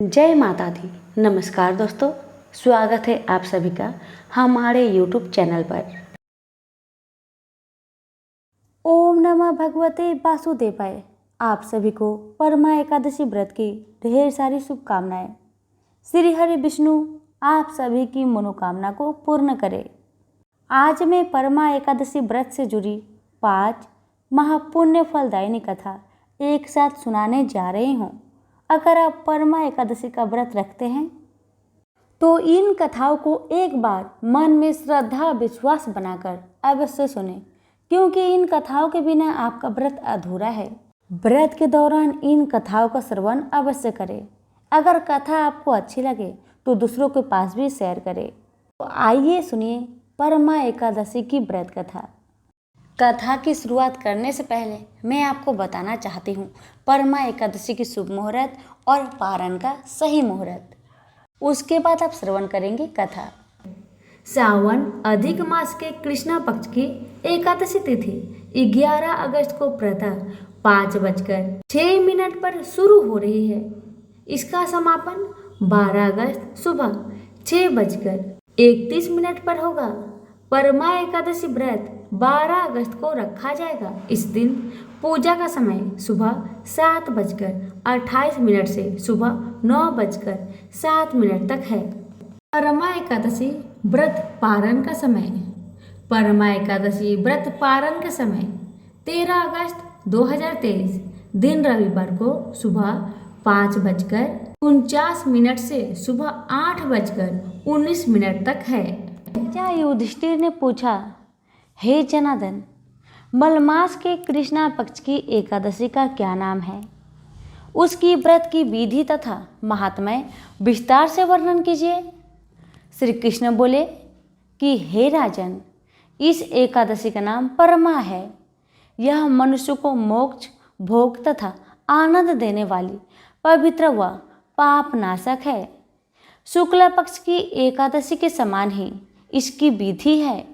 जय माता दी। नमस्कार दोस्तों, स्वागत है आप सभी का हमारे YouTube चैनल पर। ओम नमः भगवते वासुदेवाय। आप सभी को परमा एकादशी व्रत की ढेर सारी शुभकामनाएं। श्री हरि विष्णु आप सभी की मनोकामना को पूर्ण करे। आज मैं परमा एकादशी व्रत से जुड़ी 5 महापुण्य फलदायिनी कथा एक साथ सुनाने जा रही हूँ। अगर आप परमा एकादशी का व्रत रखते हैं तो इन कथाओं को एक बार मन में श्रद्धा विश्वास बनाकर अवश्य सुनें, क्योंकि इन कथाओं के बिना आपका व्रत अधूरा है। व्रत के दौरान इन कथाओं का श्रवण अवश्य करें। अगर कथा आपको अच्छी लगे तो दूसरों के पास भी शेयर करें। तो आइए सुनिए परमा एकादशी की व्रत कथा। कथा की शुरुआत करने से पहले मैं आपको बताना चाहती हूँ परमा एकादशी की शुभ मुहूर्त और पारण का सही मुहूर्त। उसके बाद आप श्रवण करेंगे कथा। सावन अधिक मास के कृष्णा पक्ष की एकादशी तिथि 11 अगस्त को प्रातः 5:06 पर शुरू हो रही है। इसका समापन 12 अगस्त सुबह 6:31 पर होगा। परमा एकादशी व्रत 12 अगस्त को रखा जाएगा। इस दिन पूजा का समय सुबह 7:28 से सुबह 9:07 तक है। परमा एकादशी व्रत पारण का समय। परमा एकादशी व्रत पारण का समय 13 अगस्त 2023 दिन रविवार को सुबह 5:49 से सुबह 8:19 तक है। राजा युधिष्ठिर ने पूछा, हे जनार्दन, मलमास के कृष्णा पक्ष की एकादशी का क्या नाम है? उसकी व्रत की विधि तथा महात्म्य विस्तार से वर्णन कीजिए। श्री कृष्ण बोले कि हे राजन, इस एकादशी का नाम परमा है। यह मनुष्य को मोक्ष, भोग तथा आनंद देने वाली पवित्र व पाप नाशक है। शुक्ल पक्ष की एकादशी के समान ही इसकी विधि है।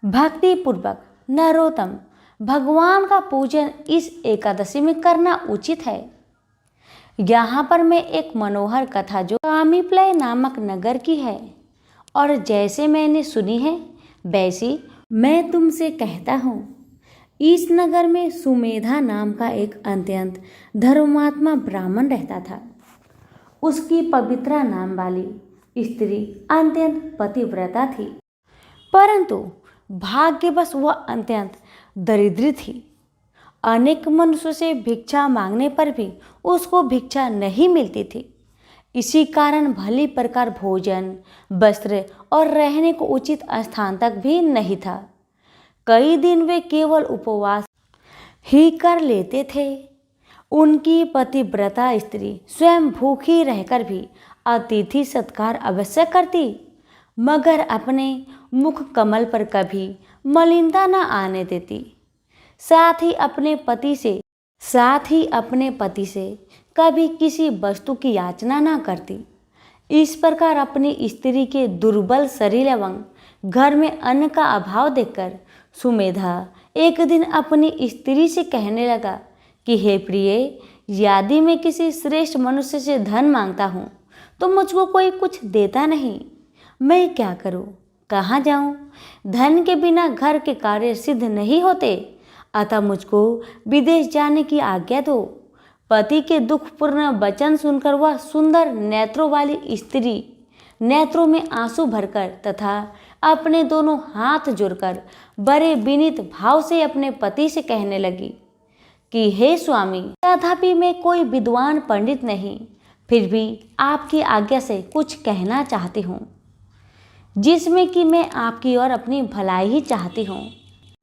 भक्ति पूर्वक नरोत्तम भगवान का पूजन इस एकादशी में करना उचित है। यहाँ पर मैं एक मनोहर कथा जो कामीप्लय नामक नगर की है और जैसे मैंने सुनी है वैसी मैं तुमसे कहता हूँ। इस नगर में सुमेधा नाम का एक अत्यंत धर्मात्मा ब्राह्मण रहता था। उसकी पवित्रा नाम वाली स्त्री अत्यंत पतिव्रता थी, परंतु भाग्यवश वह अत्यंत दरिद्री थी। अनेक मनुष्यों से भिक्षा मांगने पर भी उसको भिक्षा नहीं मिलती थी। इसी कारण भली प्रकार भोजन, वस्त्र और रहने को उचित स्थान तक भी नहीं था। कई दिन वे केवल उपवास ही कर लेते थे। उनकी पतिव्रता स्त्री स्वयं भूखी रहकर भी अतिथि सत्कार अवश्य करती, मगर अपने मुख कमल पर कभी मलिनता न आने देती। साथ ही अपने पति से कभी किसी वस्तु की याचना न करती। इस प्रकार अपनी स्त्री के दुर्बल शरीर एवं घर में अन्न का अभाव देखकर सुमेधा एक दिन अपनी स्त्री से कहने लगा कि हे प्रिय, यदि मैं किसी श्रेष्ठ मनुष्य से धन मांगता हूँ तो मुझको कोई कुछ देता नहीं। मैं क्या करूँ, कहाँ जाऊँ? धन के बिना घर के कार्य सिद्ध नहीं होते, अतः मुझको विदेश जाने की आज्ञा दो। पति के दुखपूर्ण वचन सुनकर वह सुंदर नेत्रों वाली स्त्री नेत्रों में आंसू भरकर तथा अपने दोनों हाथ जोड़कर बड़े विनीत भाव से अपने पति से कहने लगी कि हे स्वामी, तथापि मैं कोई विद्वान पंडित नहीं, फिर भी आपकी आज्ञा से कुछ कहना चाहती हूँ, जिसमें कि मैं आपकी और अपनी भलाई ही चाहती हूँ।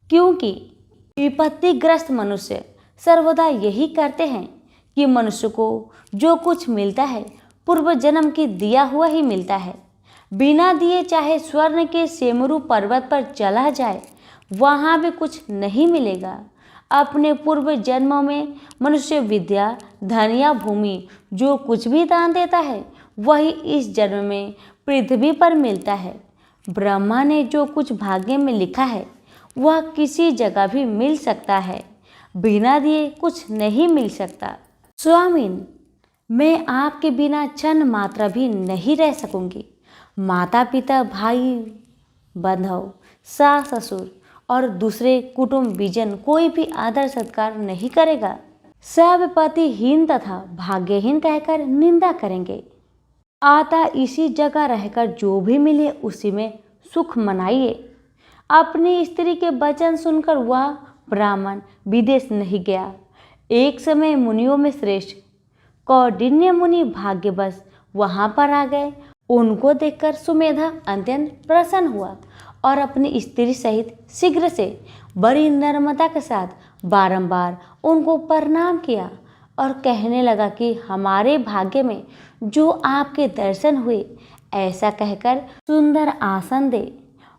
क्योंकि विपत्तिग्रस्त मनुष्य सर्वदा यही करते हैं कि मनुष्य को जो कुछ मिलता है पूर्व जन्म की दिया हुआ ही मिलता है। बिना दिए चाहे स्वर्ण के सेमरू पर्वत पर चला जाए, वहाँ भी कुछ नहीं मिलेगा। अपने पूर्व जन्मों में मनुष्य विद्या, धन या भूमि जो कुछ भी दान देता है वही इस जन्म में पृथ्वी पर मिलता है। ब्रह्मा ने जो कुछ भाग्य में लिखा है वह किसी जगह भी मिल सकता है, बिना दिए कुछ नहीं मिल सकता। स्वामीन, मैं आपके बिना क्षण मात्रा भी नहीं रह सकूंगी। माता पिता, भाई बंधु, सास ससुर और दूसरे कुटुंबीजन कोई भी आदर सत्कार नहीं करेगा। सब पतिहीन तथा भाग्यहीन कहकर निंदा करेंगे। आता इसी जगह रहकर जो भी मिले उसी में सुख मनाइए। अपनी स्त्री के वचन सुनकर वह ब्राह्मण विदेश नहीं गया। एक समय मुनियों में श्रेष्ठ कौंडिन्य मुनि भाग्यवश वहां पर आ गए। उनको देखकर सुमेधा अत्यंत प्रसन्न हुआ और अपनी स्त्री सहित शीघ्र से बड़ी नम्रता के साथ बारंबार उनको प्रणाम किया और कहने लगा कि हमारे भाग्य में जो आपके दर्शन हुए, ऐसा कहकर सुंदर आसन दे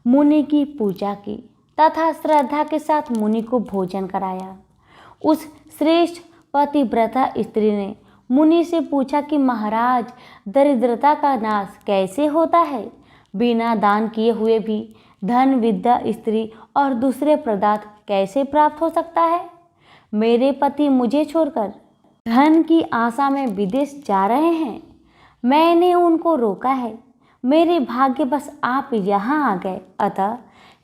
मुनि की पूजा की तथा श्रद्धा के साथ मुनि को भोजन कराया। उस श्रेष्ठ पतिव्रता स्त्री ने मुनि से पूछा कि महाराज, दरिद्रता का नाश कैसे होता है? बिना दान किए हुए भी धन, विद्या, स्त्री और दूसरे पदार्थ कैसे प्राप्त हो सकता है? मेरे पति मुझे छोड़कर धन की आशा में विदेश जा रहे हैं। मैंने उनको रोका है। मेरे भाग्य बस आप यहाँ आ गए। अतः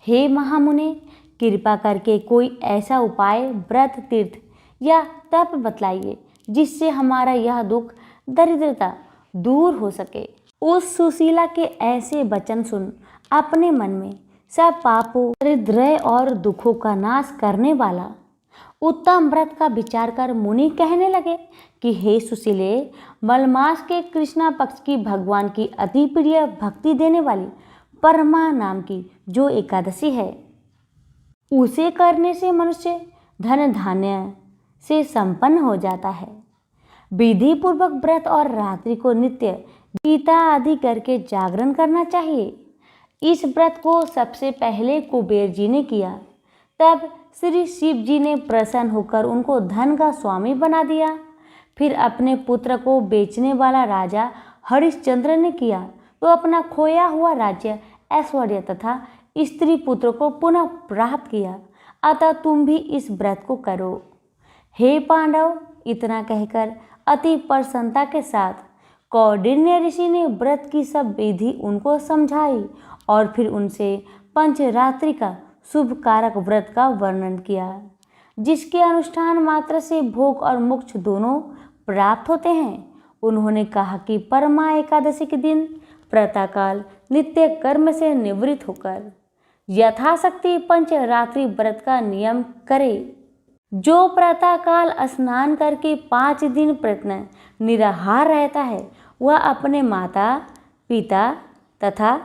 हे महामुने, कृपा करके कोई ऐसा उपाय, व्रत, तीर्थ या तप बतलाइए जिससे हमारा यह दुख, दरिद्रता दूर हो सके। उस सुशीला के ऐसे वचन सुन अपने मन में सब पापों, दरिद्र और दुखों का नाश करने वाला उत्तम व्रत का विचार कर मुनि कहने लगे कि हे सुशीले, मलमास के कृष्णा पक्ष की भगवान की अति प्रिय भक्ति देने वाली परमा नाम की जो एकादशी है, उसे करने से मनुष्य धन धान्य से संपन्न हो जाता है। विधि पूर्वक व्रत और रात्रि को नित्य गीता आदि करके जागरण करना चाहिए। इस व्रत को सबसे पहले कुबेर जी ने किया। तब श्री शिव जी ने प्रसन्न होकर उनको धन का स्वामी बना दिया। फिर अपने पुत्र को बेचने वाला राजा हरिश्चंद्र ने किया तो अपना खोया हुआ राज्य, ऐश्वर्य तथा स्त्री पुत्र को पुनः प्राप्त किया। अतः तुम भी इस व्रत को करो। हे पांडव, इतना कहकर अति प्रसन्नता के साथ कौंडिन्य ऋषि ने व्रत की सब विधि उनको समझाई और फिर उनसे पंचरात्रि का शुभ कारक व्रत का वर्णन किया, जिसके अनुष्ठान मात्र से भोग और मोक्ष दोनों प्राप्त होते हैं। उन्होंने कहा कि परमा एकादशी के दिन प्रातःकाल नित्य कर्म से निवृत्त होकर यथाशक्ति पंचरात्रि व्रत का नियम करे। जो प्रातःकाल स्नान करके 5 दिन प्रयत्न निराहार रहता है, वह अपने माता पिता तथा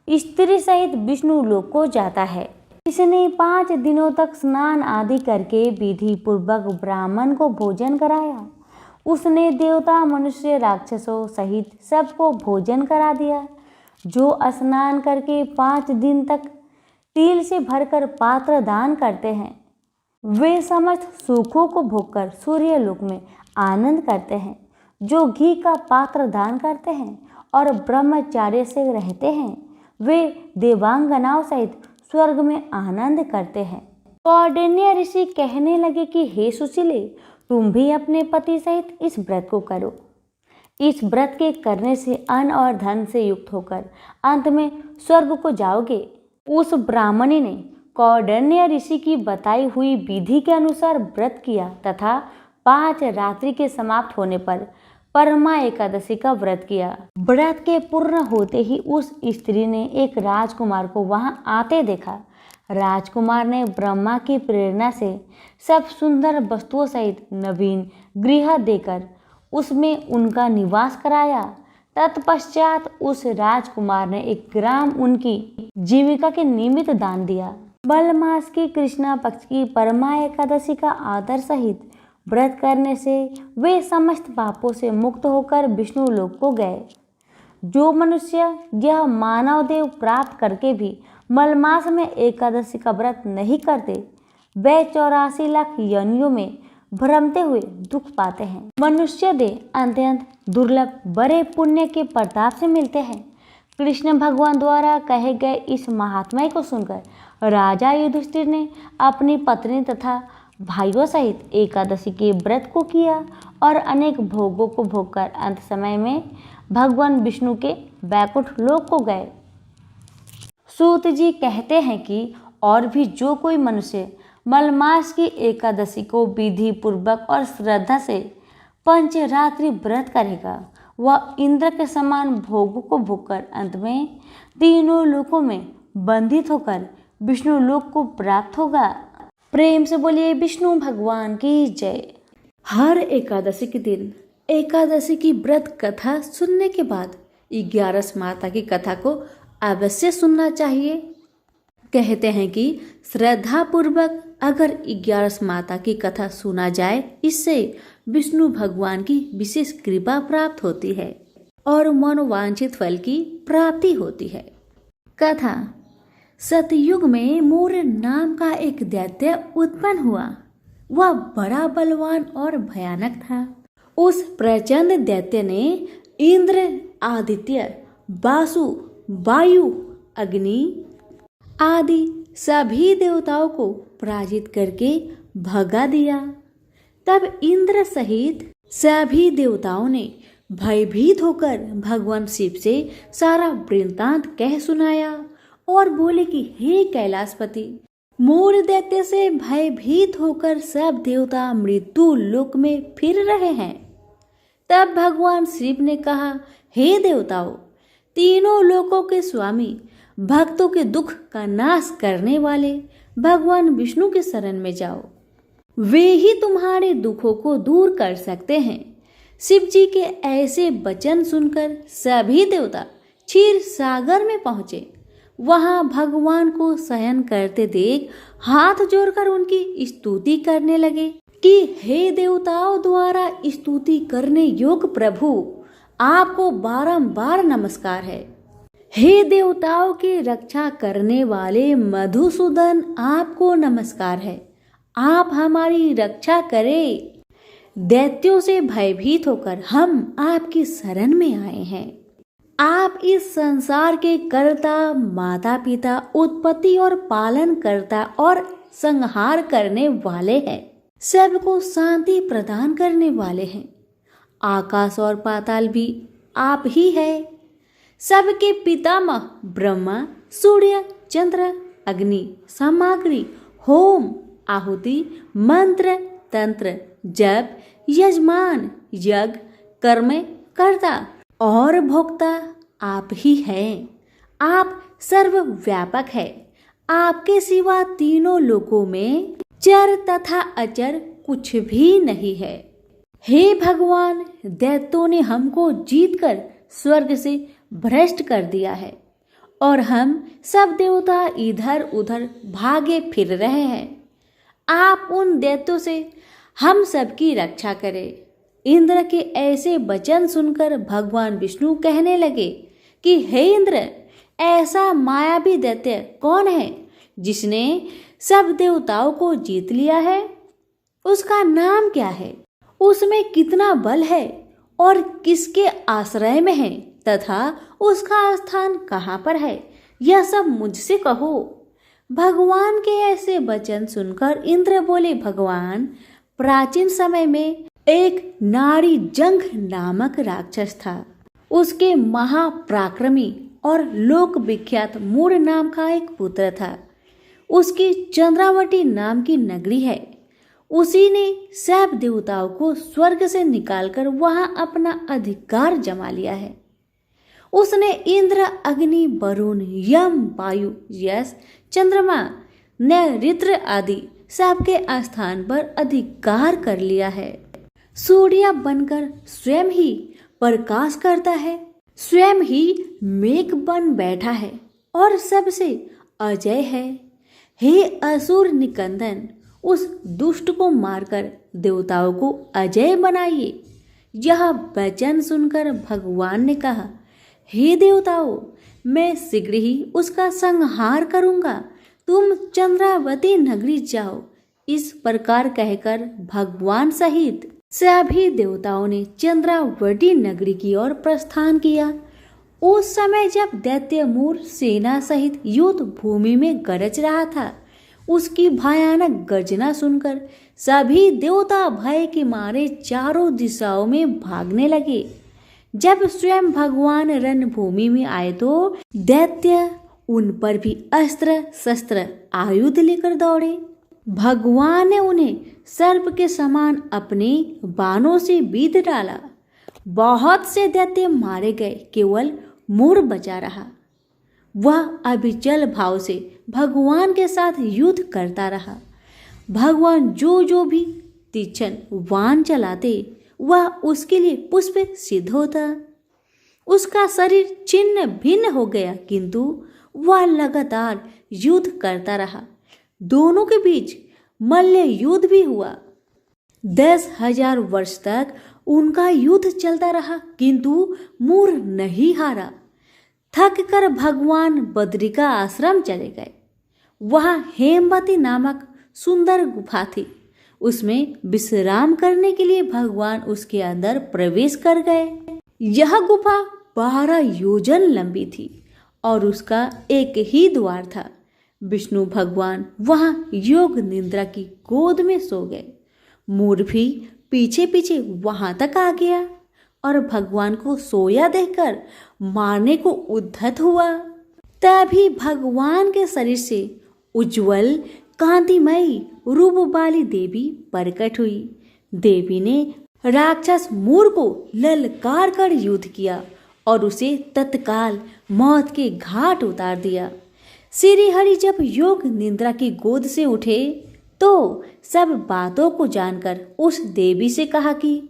स्त्री सहित विष्णु लोक को जाता है। इसने 5 दिनों तक स्नान आदि करके विधि पूर्वक ब्राह्मण को भोजन कराया। उसने देवता, मनुष्य, राक्षसों सहित सबको भोजन करा दिया। जो स्नान करके 5 दिन तक तिल से भरकर पात्र दान करते हैं, वे समस्त सुखों को भोगकर सूर्य लोक में आनंद करते हैं। जो घी का पात्र दान करते हैं और ब्रह्मचार्य से रहते हैं, वे देवांगनाओं सहित स्वर्ग में आनंद करते हैं। कौंडिन्य ऋषि कहने लगे कि हे सुशीले, तुम भी अपने पति सहित इस व्रत को करो। इस व्रत के करने से अन्न और धन से युक्त होकर अंत में स्वर्ग को जाओगे। उस ब्राह्मणी ने कौंडिन्य ऋषि की बताई हुई विधि के अनुसार व्रत किया तथा 5 रात्रि के समाप्त होने पर परमा एकादशी का व्रत किया। व्रत के पूर्ण होते ही उस स्त्री ने एक राजकुमार को वहां आते देखा। राजकुमार ने ब्रह्मा की प्रेरणा से सब सुंदर वस्तुओं सहित नवीन गृह देकर उसमें उनका निवास कराया। तत्पश्चात उस राजकुमार ने 1 ग्राम उनकी जीविका के निमित्त दान दिया। मलमास की कृष्णा पक्ष की परमा एकादशी का आदर सहित व्रत करने से वे समस्त पापों से मुक्त होकर विष्णु लोक को गए। जो मनुष्य यह मानव देव प्राप्त करके भी मलमास में एकादशी का व्रत नहीं करते, वे 84 लाख योनियों में भ्रमते हुए दुख पाते हैं। मनुष्य देह अत्यंत दुर्लभ बड़े पुण्य के प्रताप से मिलते हैं। कृष्ण भगवान द्वारा कहे गए इस महात्म्य को सुनकर राजा युधिष्ठिर ने अपनी पत्नी तथा भाइयों सहित एकादशी के व्रत को किया और अनेक भोगों को भोगकर अंत समय में भगवान विष्णु के वैकुंठ लोक को गए। सूत जी कहते हैं कि और भी जो कोई मनुष्य मलमास की एकादशी को विधि पूर्वक और श्रद्धा से पंचरात्रि व्रत करेगा, वह इंद्र के समान भोगों को भोगकर अंत में तीनों लोकों में बंधित होकर विष्णु लोक को प्राप्त होगा। प्रेम से बोलिए विष्णु भगवान की जय। हर एकादशी के दिन एकादशी की व्रत कथा सुनने के बाद 11 माता की कथा को अवश्य सुनना चाहिए। कहते हैं कि श्रद्धा पूर्वक अगर 11 माता की कथा सुना जाए, इससे विष्णु भगवान की विशेष कृपा प्राप्त होती है और मनोवांछित फल की प्राप्ति होती है। कथा। सतयुग में मूर नाम का एक दैत्य उत्पन्न हुआ। वह बड़ा बलवान और भयानक था। उस प्रचंड दैत्य ने इंद्र, आदित्य, वासु, वायु, अग्नि आदि सभी देवताओं को पराजित करके भगा दिया। तब इंद्र सहित सभी देवताओं ने भयभीत होकर भगवान शिव से सारा वृत्तांत कह सुनाया और बोले कि हे कैलाशपति, मूर दैत्य से भयभीत होकर सब देवता मृत्यु लोक में फिर रहे हैं। तब भगवान शिव ने कहा, हे देवताओं, तीनों लोकों के स्वामी, भक्तों के दुख का नाश करने वाले भगवान विष्णु के शरण में जाओ। वे ही तुम्हारे दुखों को दूर कर सकते हैं। शिव जी के ऐसे वचन सुनकर सभी देवता क्षीर सागर में पहुंचे। वहां भगवान को शयन करते देख हाथ जोड़कर उनकी स्तुति करने लगे कि हे देवताओं द्वारा स्तुति करने योग्य प्रभु, आपको बारंबार नमस्कार है। हे देवताओं की रक्षा करने वाले मधुसूदन, आपको नमस्कार है। आप हमारी रक्षा करें। दैत्यों से भयभीत होकर हम आपकी शरण में आए हैं। आप इस संसार के कर्ता, माता पिता, उत्पत्ति और पालन करता और संहार करने वाले हैं। सबको शांति प्रदान करने वाले हैं। आकाश और पाताल भी आप ही है। सबके पितामह ब्रह्मा, सूर्य, चंद्र, अग्नि, सामग्री, होम, आहुति, मंत्र, तंत्र, जप, यजमान, यज्ञ, कर्म कर्ता और भोक्ता आप ही हैं। आप सर्वव्यापक है। आपके सिवा तीनों लोकों में चर तथा अचर कुछ भी नहीं है। हे भगवान, दैत्यों ने हमको जीतकर स्वर्ग से भ्रष्ट कर दिया है और हम सब देवता इधर उधर भागे फिर रहे हैं। आप उन दैत्यों से हम सबकी रक्षा करें। इंद्र के ऐसे वचन सुनकर भगवान विष्णु कहने लगे कि हे इंद्र, ऐसा मायावी दैत्य कौन है जिसने सब देवताओं को जीत लिया है? उसका नाम क्या है? उसमें कितना बल है और किसके आश्रय में है तथा उसका स्थान कहाँ पर है? यह सब मुझसे कहो। भगवान के ऐसे वचन सुनकर इंद्र बोले, भगवान, प्राचीन समय में एक नारी जंघ नामक राक्षस था। उसके महापराक्रमी और लोक विख्यात मूर नाम का एक पुत्र था। उसकी चंद्रावती नाम की नगरी है। उसी ने सब देवताओं को स्वर्ग से निकालकर वहां अपना अधिकार जमा लिया है। उसने इंद्र, अग्नि, वरुण, यम, वायु, यश, चंद्रमा, नैऋत्य आदि सबके स्थान पर अधिकार कर लिया है। सूर्य बनकर स्वयं ही प्रकाश करता है, स्वयं ही मेघ बन बैठा है और सबसे अजय है। हे असुर निकंदन, उस दुष्ट को मारकर देवताओं को अजय बनाइए। यह वचन सुनकर भगवान ने कहा, हे देवताओं, मैं शीघ्र ही उसका संहार करूंगा। तुम चंद्रावती नगरी जाओ। इस प्रकार कहकर भगवान सहित सभी देवताओं ने चंद्रावती नगरी की ओर प्रस्थान किया। उस समय जब दैत्य मूर सेना सहित युद्ध भूमि में गरज रहा था, उसकी भयानक गर्जना सुनकर सभी देवता भय के मारे चारों दिशाओं में भागने लगे। जब स्वयं भगवान रणभूमि में आए तो दैत्य उन पर भी अस्त्र शस्त्र आयुध लेकर दौड़े। भगवान ने उन्हें सर्प के समान अपने बाणों से बीध डाला। बहुत से दैत्य मारे गए, केवल मूर बचा रहा। वह अविचल भाव से भगवान के साथ युद्ध करता रहा। भगवान जो भी तीक्ष्ण बाण चलाते वह उसके लिए पुष्प सिद्ध होता। उसका शरीर छिन्न भिन्न हो गया, किंतु वह लगातार युद्ध करता रहा। दोनों के बीच मल्ल युद्ध भी हुआ। 10,000 वर्ष तक उनका युद्ध चलता रहा, किंतु मूर नहीं हारा। थक कर भगवान बद्री का आश्रम चले गए। वहां हेमवती नामक सुंदर गुफा थी। उसमें विश्राम करने के लिए भगवान उसके अंदर प्रवेश कर गए। यह गुफा 12 योजन लंबी थी और उसका एक ही द्वार था। विष्णु भगवान वहां योग निद्रा की गोद में सो गए। मूर भी पीछे पीछे वहां तक आ गया और भगवान को सोया देखकर मारने को उद्धत हुआ। तभी भगवान के शरीर से उज्जवल कांतिमयी रूप वाली देवी प्रकट हुई। देवी ने राक्षस मूर को ललकार कर युद्ध किया और उसे तत्काल मौत के घाट उतार दिया। श्री हरि जब योग निद्रा की गोद से उठे तो सब बातों को जानकर उस देवी से कहा कि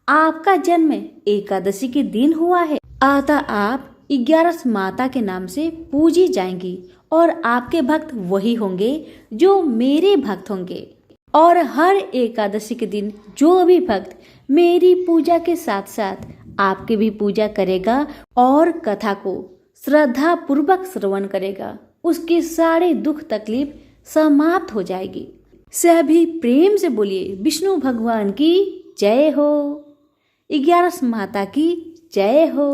आपका जन्म एकादशी के दिन हुआ है, अतः आप 11 माता के नाम से पूजी जाएंगी और आपके भक्त वही होंगे जो मेरे भक्त होंगे। और हर एकादशी के दिन जो भी भक्त मेरी पूजा के साथ साथ आपकी भी पूजा करेगा और कथा को श्रद्धा पूर्वक श्रवण करेगा, उसके सारे दुख तकलीफ समाप्त हो जाएगी। सभी प्रेम से बोलिए विष्णु भगवान की जय हो, 11 माता की जय हो।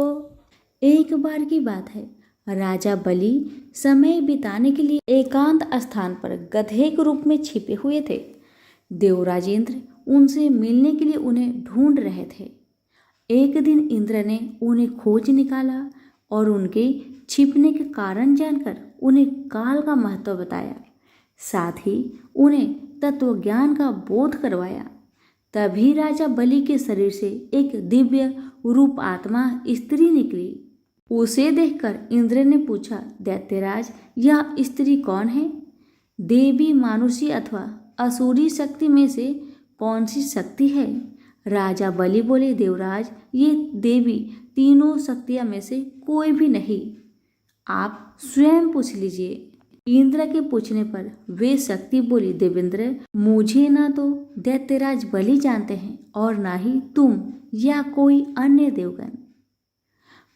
एक बार की बात है, राजा बलि समय बिताने के लिए एकांत स्थान पर गधे के रूप में छिपे हुए थे। देवराज इंद्र उनसे मिलने के लिए उन्हें ढूंढ रहे थे। एक दिन इंद्र ने उन्हें खोज निकाला और उनके छिपने के कारण जानकर उन्हें काल का महत्व बताया, साथ ही उन्हें तत्वज्ञान का बोध करवाया। तभी राजा बलि के शरीर से एक दिव्य रूप आत्मा स्त्री निकली। उसे देखकर इंद्र ने पूछा, दैत्यराज यह स्त्री कौन है? देवी, मानुषी अथवा असुरी शक्ति में से कौन सी शक्ति है? राजा बलि बोले, देवराज ये देवी तीनों शक्तियां में से कोई भी नहीं, आप स्वयं पूछ लीजिए। इंद्र के पूछने पर वे शक्ति बोली, देवेंद्र मुझे ना तो दैत्यराज बलि जानते हैं और ना ही तुम या कोई अन्य देवगण।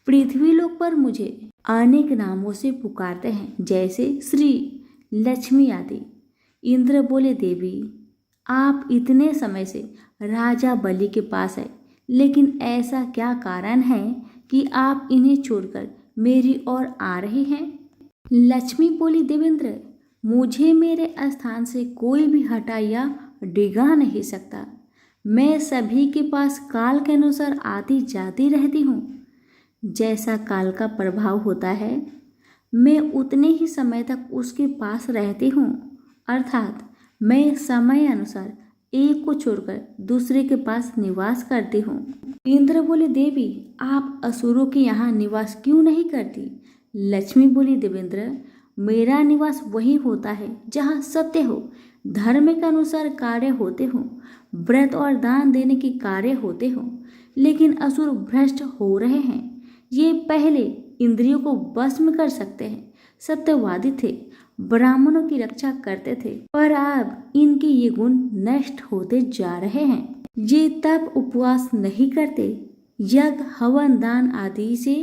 पृथ्वी लोक पर मुझे अनेक नामों से पुकारते हैं, जैसे श्री, लक्ष्मी आदि। इंद्र बोले, देवी आप इतने समय से राजा बलि के पास है, लेकिन ऐसा क्या कारण है कि आप इन्हें छोड़कर मेरी ओर आ रहे हैं? लक्ष्मी बोली, देवेंद्र मुझे मेरे स्थान से कोई भी हटा या डिगा नहीं सकता। मैं सभी के पास काल के अनुसार आती जाती रहती हूँ। जैसा काल का प्रभाव होता है मैं उतने ही समय तक उसके पास रहती हूँ, अर्थात मैं समय अनुसार एक को छोड़कर दूसरे के पास निवास करती हूँ। इंद्र बोले, देवी आप असुरों के यहाँ निवास क्यों नहीं करती? लक्ष्मी बोली, देवेंद्र मेरा निवास वही होता है जहाँ सत्य हो, धर्म के अनुसार कार्य होते हों, व्रत और दान देने के कार्य होते हों। लेकिन असुर भ्रष्ट हो रहे हैं। ये पहले इंद्रियों को भस्म कर सकते हैं, सत्यवादी थे, ब्राह्मणों की रक्षा करते थे, पर अब इनके ये गुण नष्ट होते जा रहे हैं। ये तप उपवास नहीं करते, यज्ञ हवन दान आदि से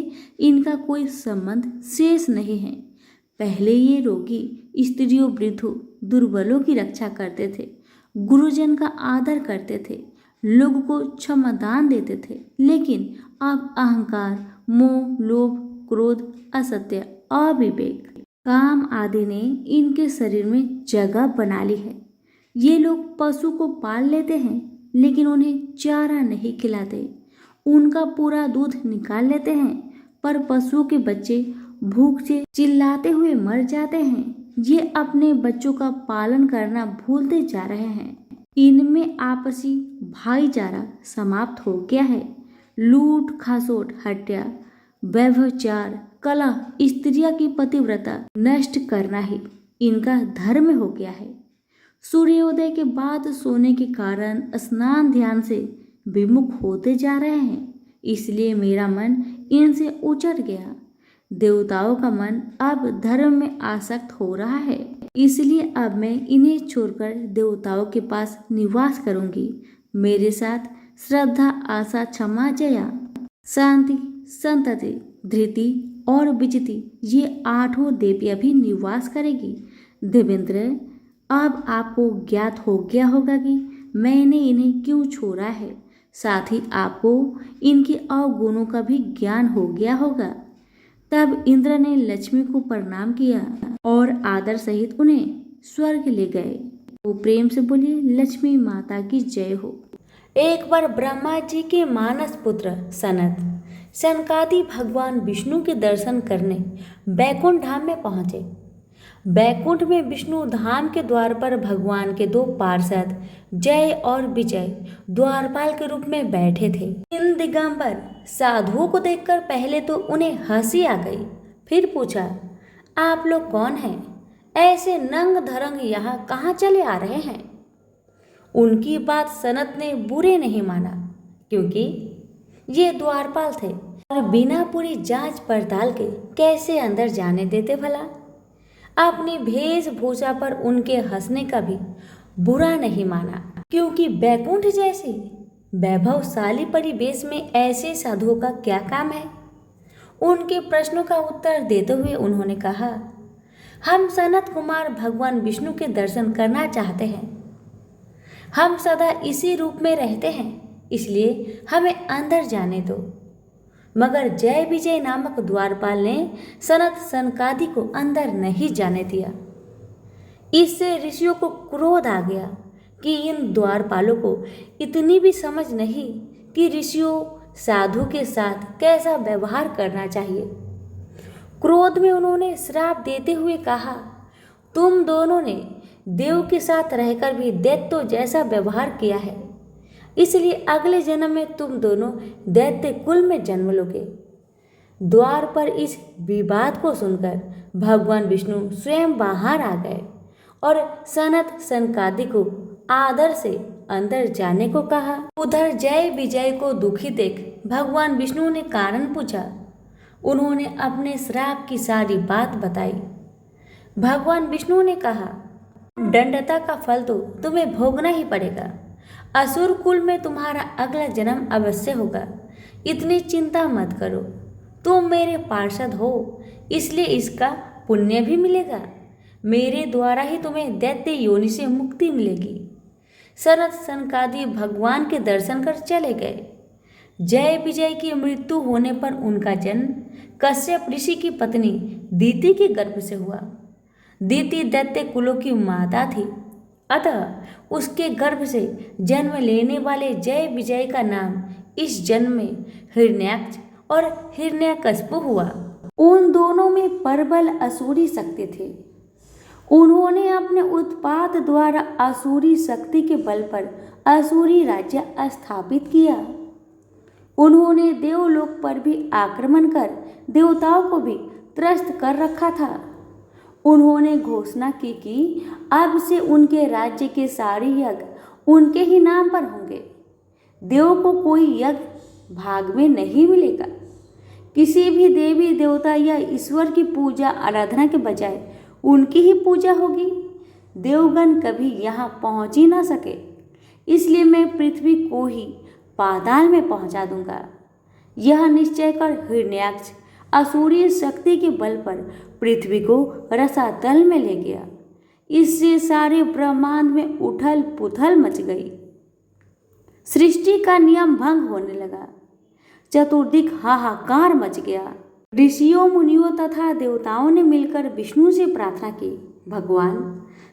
इनका कोई संबंध शेष नहीं है। पहले ये रोगी स्त्रियों वृद्धों दुर्बलों की रक्षा करते थे, गुरुजन का आदर करते थे, लोगों को क्षमादान देते थे। लेकिन अब अहंकार, मोह, लोभ, क्रोध, असत्य, अविवेक, काम आदि ने इनके शरीर में जगह बना ली है। ये लोग पशु को पाल लेते हैं लेकिन उन्हें चारा नहीं खिलाते। उनका पूरा दूध निकाल लेते हैं पर पशुओं के बच्चे भूख से चिल्लाते हुए मर जाते हैं। ये अपने बच्चों का पालन करना भूलते जा रहे हैं। इनमें आपसी भाईचारा समाप्त हो गया है। लूट खसोट, हत्या, व्यभिचार, कलह, स्त्रियों की पतिव्रता नष्ट करना ही इनका धर्म हो गया है। सूर्योदय के बाद सोने के कारण स्नान ध्यान से विमुख होते जा रहे हैं, इसलिए मेरा मन इनसे उचट गया। देवताओं का मन अब धर्म में आसक्त हो रहा है, इसलिए अब मैं इन्हें छोड़कर देवताओं के पास निवास करूंगी। मेरे साथ श्रद्धा, आशा, क्षमा, जया, शांति, संतति, धृति और विजिति ये 8 देवियां भी निवास करेगी। देवेंद्र, अब आपको ज्ञात हो गया होगा कि मैंने इन्हें क्यों छोड़ा है। साथ ही आपको इनके अवगुणों का भी ज्ञान हो गया होगा। तब इंद्र ने लक्ष्मी को प्रणाम किया और आदर सहित उन्हें स्वर्ग ले गए। वो प्रेम से बोले, लक्ष्मी माता की जय हो। एक बार ब्रह्मा जी के मानस पुत्र सनत सनकादि भगवान विष्णु के दर्शन करने बैकुंठ धाम में पहुंचे। बैकुंठ में विष्णु धाम के द्वार पर भगवान के 2 पार्षद जय और विजय द्वारपाल के रूप में बैठे थे। इन दिगंबर साधुओं को देखकर पहले तो उन्हें हंसी आ गई, फिर पूछा, आप लोग कौन हैं? ऐसे नंग धरंग यहाँ कहाँ चले आ रहे हैं? उनकी बात सनत ने बुरे नहीं माना, क्योंकि ये द्वारपाल थे और बिना पूरी जांच पड़ताल के कैसे अंदर जाने देते भला। अपनी वेशभूषा पर उनके हंसने का भी बुरा नहीं माना, क्योंकि बैकुंठ जैसी वैभवशाली परिवेश में ऐसे साधुओं का क्या काम है। उनके प्रश्नों का उत्तर देते हुए उन्होंने कहा, हम सनत कुमार भगवान विष्णु के दर्शन करना चाहते हैं। हम सदा इसी रूप में रहते हैं, इसलिए हमें अंदर जाने दो। मगर जय विजय नामक द्वारपाल ने सनत सनकादि को अंदर नहीं जाने दिया। इससे ऋषियों को क्रोध आ गया कि इन द्वारपालों को इतनी भी समझ नहीं कि ऋषियों साधु के साथ कैसा व्यवहार करना चाहिए। क्रोध में उन्होंने श्राप देते हुए कहा, तुम दोनों ने देव के साथ रहकर भी दैत्यों जैसा व्यवहार किया है, इसलिए अगले जन्म में तुम दोनों दैत्य कुल में जन्म लोगे। द्वार पर इस विवाद को सुनकर भगवान विष्णु स्वयं बाहर आ गए और सनत सनकादि को आदर से अंदर जाने को कहा। उधर जय विजय को दुखी देख भगवान विष्णु ने कारण पूछा। उन्होंने अपने श्राप की सारी बात बताई। भगवान विष्णु ने कहा, दंडता का फल तो तुम्हें भोगना ही पड़ेगा। असुर कुल में तुम्हारा अगला जन्म अवश्य होगा। इतनी चिंता मत करो। तुम मेरे पार्षद हो, इसलिए इसका पुण्य भी मिलेगा। मेरे द्वारा ही तुम्हें दैत्य योनि से मुक्ति मिलेगी। सनत सनकादि भगवान के दर्शन कर चले गए। जय विजय की मृत्यु होने पर उनका जन्म कश्यप ऋषि की पत्नी दीति के गर्भ से हुआ। दीति दैत्य कुलों की माता थी, अतः उसके गर्भ से जन्म लेने वाले जय विजय का नाम इस जन्म में हिरण्याक्ष और हिरण्यकश्यप हुआ। उन दोनों में प्रबल असुरी शक्ति थी। उन्होंने अपने उत्पात द्वारा असुरी शक्ति के बल पर असुरी राज्य स्थापित किया। उन्होंने देवलोक पर भी आक्रमण कर देवताओं को भी त्रस्त कर रखा था। उन्होंने घोषणा की कि अब से उनके राज्य के सारे यज्ञ उनके ही नाम पर होंगे। देव को कोई यज्ञ भाग में नहीं मिलेगा। किसी भी देवी देवता या ईश्वर की पूजा आराधना के बजाय उनकी ही पूजा होगी। देवगण कभी यहाँ पहुँच ही ना सके, इसलिए मैं पृथ्वी को ही पाताल में पहुँचा दूंगा। यह निश्चय कर हिरण्याक्ष असुरीय शक्ति के बल पर पृथ्वी को रसातल में ले गया। इससे सारे ब्रह्मांड में उथल पुथल मच गई। सृष्टि का नियम भंग होने लगा। चतुर्दिक हाहाकार मच गया। ऋषियों मुनियों तथा देवताओं ने मिलकर विष्णु से प्रार्थना की, भगवान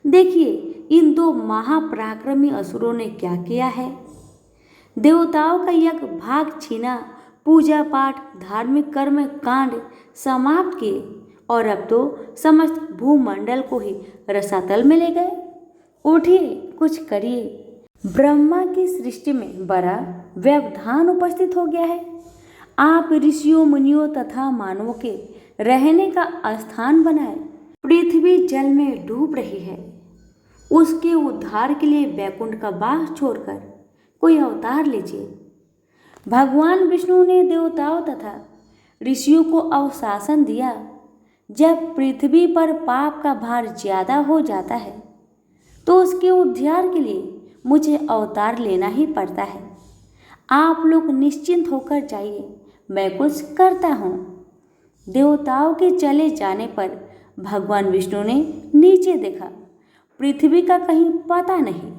देखिए इन दो महापराक्रमी असुरों ने क्या किया है। देवताओं का यज्ञ भाग छीना, पूजा पाठ धार्मिक कर्म कांड समाप्त किए और अब तो समस्त भूमंडल को ही रसातल में ले गए। उठिए कुछ करिए। ब्रह्मा की सृष्टि में बड़ा व्यवधान उपस्थित हो गया है। आप ऋषियों मुनियों तथा मानवों के रहने का स्थान बनाए। पृथ्वी जल में डूब रही है। उसके उद्धार के लिए वैकुंठ का बाग छोड़कर कोई अवतार लीजिए। भगवान विष्णु ने देवताओं तथा ऋषियों को अवशासन दिया। जब पृथ्वी पर पाप का भार ज्यादा हो जाता है तो उसके उद्धार के लिए मुझे अवतार लेना ही पड़ता है। आप लोग निश्चिंत होकर जाइए, मैं कुछ करता हूँ। देवताओं के चले जाने पर भगवान विष्णु ने नीचे देखा। पृथ्वी का कहीं पता नहीं,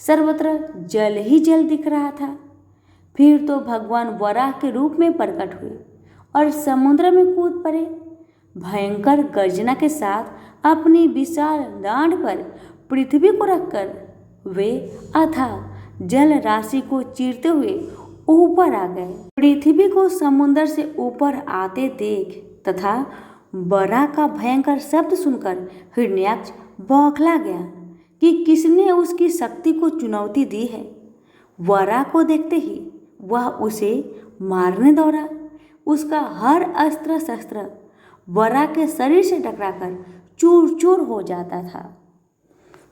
सर्वत्र जल ही जल दिख रहा था। फिर तो भगवान वराह के रूप में प्रकट हुए और समुद्र में कूद पड़े। भयंकर गर्जना के साथ अपनी विशाल डांड पर पृथ्वी को रखकर वे अथाह जल राशि को चीरते हुए ऊपर आ गए। पृथ्वी को समुद्र से ऊपर आते देख तथा वराह का भयंकर शब्द सुनकर हिरण्याक्ष बौखला गया कि किसने उसकी शक्ति को चुनौती दी है। वराह को देखते ही वह उसे मारने दौड़ा। उसका हर अस्त्र शस्त्र वराह के शरीर से टकराकर चूर चूर हो जाता था।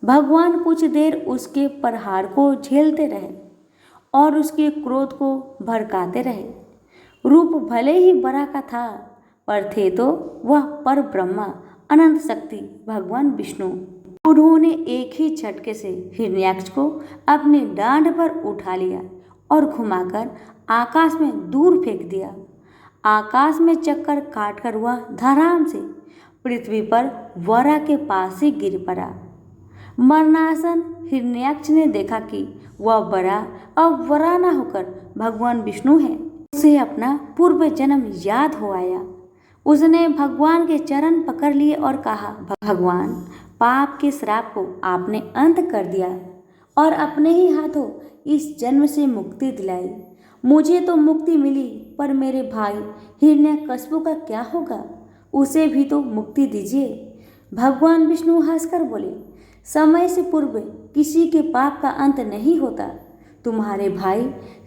भगवान कुछ देर उसके प्रहार को झेलते रहे और उसके क्रोध को भड़काते रहे। रूप भले ही वराह का था पर थे तो वह पर ब्रह्मा अनंत शक्ति भगवान विष्णु। उन्होंने एक ही झटके से हिरण्याक्ष को अपने डांड पर उठा लिया और घुमाकर आकाश में दूर फेंक दिया। आकाश में चक्कर काटकर वह धड़ाम से पृथ्वी पर वराह के पास ही गिर पड़ा। मरणासन हिरण्याक्ष ने देखा कि वह वराह अब वराह न होकर भगवान विष्णु है। उसे अपना पूर्व जन्म याद हो आया। उसने भगवान के चरण पकड़ लिए और कहा, भगवान पाप के श्राप को आपने अंत कर दिया और अपने ही हाथों इस जन्म से मुक्ति दिलाई। मुझे तो मुक्ति मिली पर मेरे भाई हिरण्यकश्यप का क्या होगा, उसे भी तो मुक्ति दीजिए। भगवान विष्णु हंसकर बोले, समय से पूर्व किसी के पाप का अंत नहीं होता। तुम्हारे भाई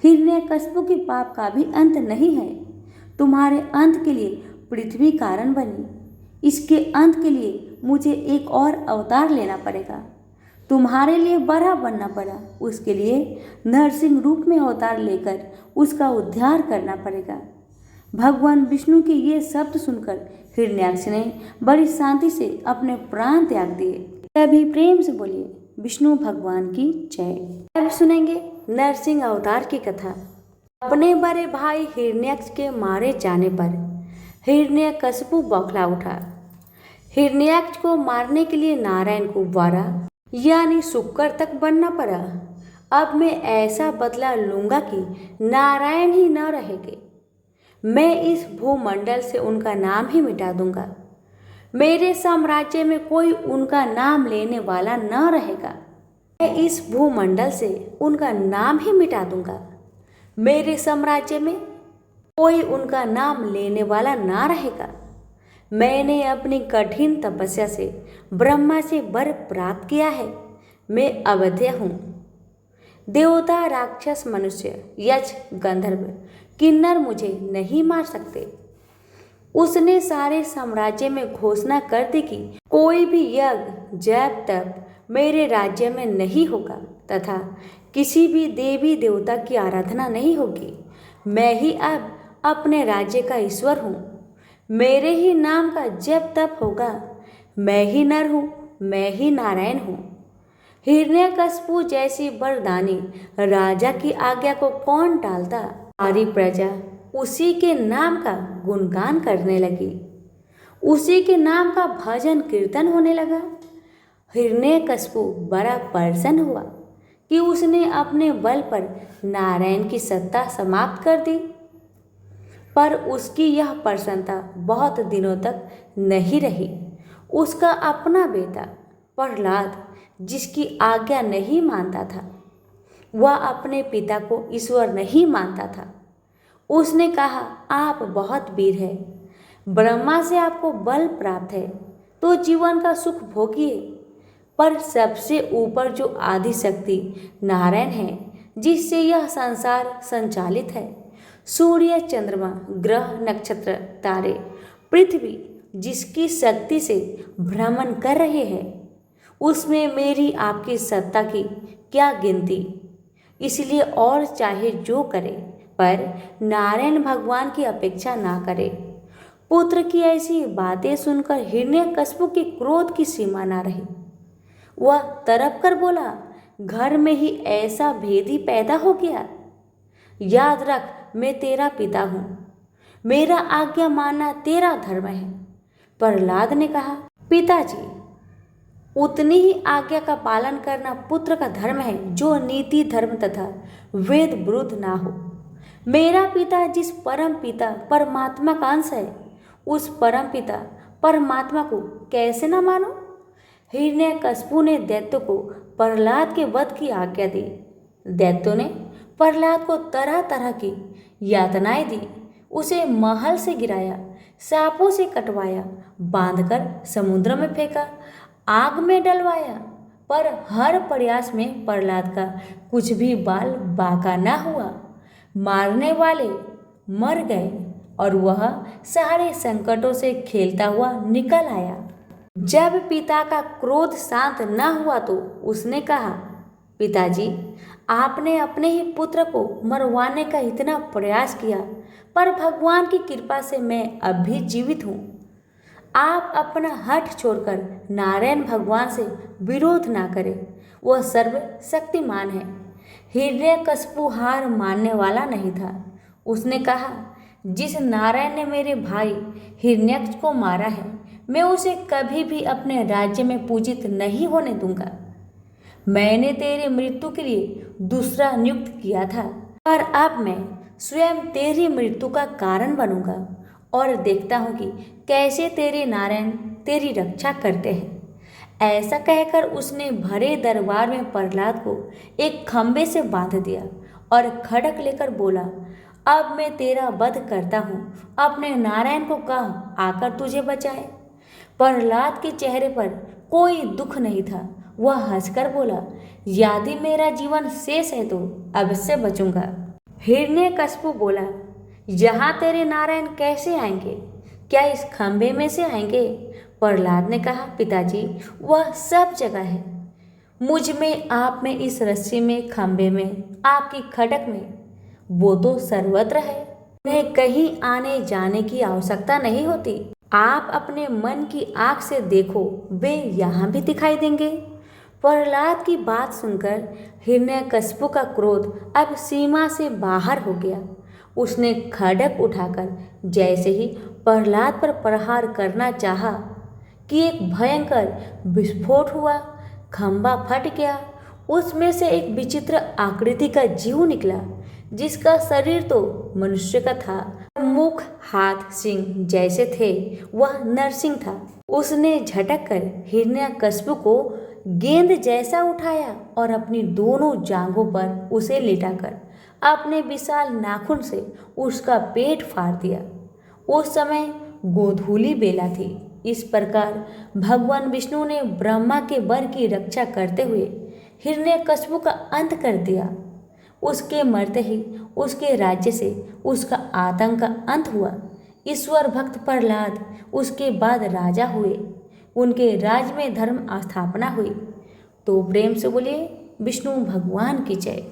हिरण्यकश्यप के पाप का भी अंत नहीं है। तुम्हारे अंत के लिए पृथ्वी कारण बनी, इसके अंत के लिए मुझे एक और अवतार लेना पड़ेगा। तुम्हारे लिए बड़ा बनना पड़ा, उसके लिए नरसिंह रूप में अवतार लेकर उसका उद्धार करना पड़ेगा। भगवान विष्णु के ये शब्द सुनकर हिरण्याक्ष ने बड़ी शांति से अपने प्राण त्याग दिए। तभी प्रेम से बोलिए, विष्णु भगवान की जय। अब सुनेंगे नरसिंह अवतार की कथा। अपने बड़े भाई हिरण्याक्ष के मारे जाने पर हिरण्यकश्यप बौखला उठा। हिरण्याक्ष को मारने के लिए नारायण को वराह यानी शुक्र तक बनना पड़ा। अब मैं ऐसा बदला लूंगा कि नारायण ही न रहेंगे। मैं इस भूमंडल से उनका नाम ही मिटा दूंगा। मेरे साम्राज्य में कोई उनका नाम लेने वाला न रहेगा। मैं इस भूमंडल से उनका नाम ही मिटा दूंगा। मेरे साम्राज्य में कोई उनका नाम लेने वाला ना रहेगा। मैंने अपनी कठिन तपस्या से ब्रह्मा से वर प्राप्त किया है। मैं अवध्य हूँ। देवता राक्षस मनुष्य यक्ष गंधर्व किन्नर मुझे नहीं मार सकते। उसने सारे साम्राज्य में घोषणा कर दी कि कोई भी यज्ञ जप तप मेरे राज्य में नहीं होगा तथा किसी भी देवी देवता की आराधना नहीं होगी। मैं ही अब अपने राज्य का ईश्वर हूँ। मेरे ही नाम का जप तप होगा। मैं ही नर हूँ, मैं ही नारायण हूँ। हिरण्यकश्यप जैसी वरदानी राजा की आज्ञा को कौन टालता। सारी प्रजा उसी के नाम का गुणगान करने लगी। उसी के नाम का भजन कीर्तन होने लगा। हिरण्यकश्यप बड़ा प्रसन्न हुआ कि उसने अपने बल पर नारायण की सत्ता समाप्त कर दी। पर उसकी यह प्रसन्नता बहुत दिनों तक नहीं रही। उसका अपना बेटा प्रहलाद, जिसकी आज्ञा नहीं मानता था, वह अपने पिता को ईश्वर नहीं मानता था। उसने कहा, आप बहुत वीर हैं, ब्रह्मा से आपको बल प्राप्त है तो जीवन का सुख भोगिए, पर सबसे ऊपर जो आदि शक्ति नारायण है, जिससे यह संसार संचालित है, सूर्य, चंद्रमा, ग्रह, नक्षत्र, तारे, पृथ्वी जिसकी शक्ति से भ्रमण कर रहे हैं, उसमें मेरी आपकी सत्ता की क्या गिनती। इसलिए और चाहे जो करे, पर नारायण भगवान की अपेक्षा ना करे। पुत्र की ऐसी बातें सुनकर हिरण्यकशिपु के क्रोध की सीमा ना रही। वह तड़प कर बोला, घर में ही ऐसा भेदी पैदा हो गया। याद रख, मैं तेरा पिता हूँ, मेरा आज्ञा मानना तेरा धर्म है। प्रहलाद ने कहा, पिताजी, उतनी ही आज्ञा का पालन करना पुत्र का धर्म है जो नीति, धर्म तथा वेद विरुद्ध ना हो। मेरा पिता जिस परम पिता परमात्मा का अंश है, उस परम पिता परमात्मा को कैसे न मानो। हिरण्यकशिपु ने दैत्य को प्रहलाद के वध की आज्ञा दी। दैत्यों ने प्रहलाद को तरह तरह की यातनाएं दी, उसे महल से गिराया, सांपों से कटवाया, बांधकर समुद्र में फेंका, आग में डलवाया, पर हर प्रयास में प्रहलाद का कुछ भी बाल बांका न हुआ। मारने वाले मर गए और वह सारे संकटों से खेलता हुआ निकल आया। जब पिता का क्रोध शांत न हुआ तो उसने कहा, पिताजी, आपने अपने ही पुत्र को मरवाने का इतना प्रयास किया, पर भगवान की कृपा से मैं अब भी जीवित हूँ। आप अपना हठ छोड़कर नारायण भगवान से विरोध ना करें, वह सर्वशक्तिमान है। हिरण्यकशिपु हार मानने वाला नहीं था। उसने कहा, जिस नारायण ने मेरे भाई हिरण्यक्ष को मारा है, मैं उसे कभी भी अपने राज्य में पूजित नहीं होने दूंगा। मैंने तेरी मृत्यु के लिए दूसरा नियुक्त किया था, पर अब मैं स्वयं तेरी मृत्यु का कारण बनूंगा और देखता हूँ कि कैसे तेरे नारायण तेरी रक्षा करते हैं। ऐसा कहकर उसने भरे दरबार में प्रहलाद को एक खंबे से बांध दिया और खड़क लेकर बोला, अब मैं तेरा वध करता हूँ, अपने नारायण को कह आकर तुझे बचाए। प्रहलाद के चेहरे पर कोई दुख नहीं था। वह हंसकर बोला, यदि मेरा जीवन शेष है तो अवश्य बचूंगा। हिरण्यकशिपु बोला, यहाँ तेरे नारायण कैसे आएंगे? क्या इस खंबे में से आएंगे? प्रहलाद ने कहा, पिताजी, वह सब जगह है, मुझ में, आप में, इस रस्सी में, खंबे में, आपकी खड़क में, वो तो सर्वत्र है। उन्हें कहीं आने जाने की आवश्यकता नहीं होती। आप अपने मन की आंख से देखो, वे यहाँ भी दिखाई देंगे। प्रहलाद की बात सुनकर हिरण्यकशिपु का क्रोध अब सीमा से बाहर हो गया। उसने खड्ग उठाकर जैसे ही प्रहलाद पर प्रहार करना चाहा कि एक भयंकर विस्फोट हुआ, खंबा फट गया। उसमें से एक विचित्र आकृति का जीव निकला, जिसका शरीर तो मनुष्य का था, मुख, हाथ, सिंह जैसे थे। वह नरसिंह था। उसने झटक कर हिरण्यकशिपु को गेंद जैसा उठाया और अपनी दोनों जांघों पर उसे लिटाकर अपने विशाल नाखून से उसका पेट फाड़ दिया। उस समय गोधूली बेला थी। इस प्रकार भगवान विष्णु ने ब्रह्मा के वर की रक्षा करते हुए हिरण्यकशिपु का अंत कर दिया। उसके मरते ही उसके राज्य से उसका आतंक का अंत हुआ। ईश्वर भक्त प्रहलाद उसके बाद राजा हुए। उनके राज्य में धर्म स्थापना हुई। तो प्रेम से बोलिए, विष्णु भगवान की जय।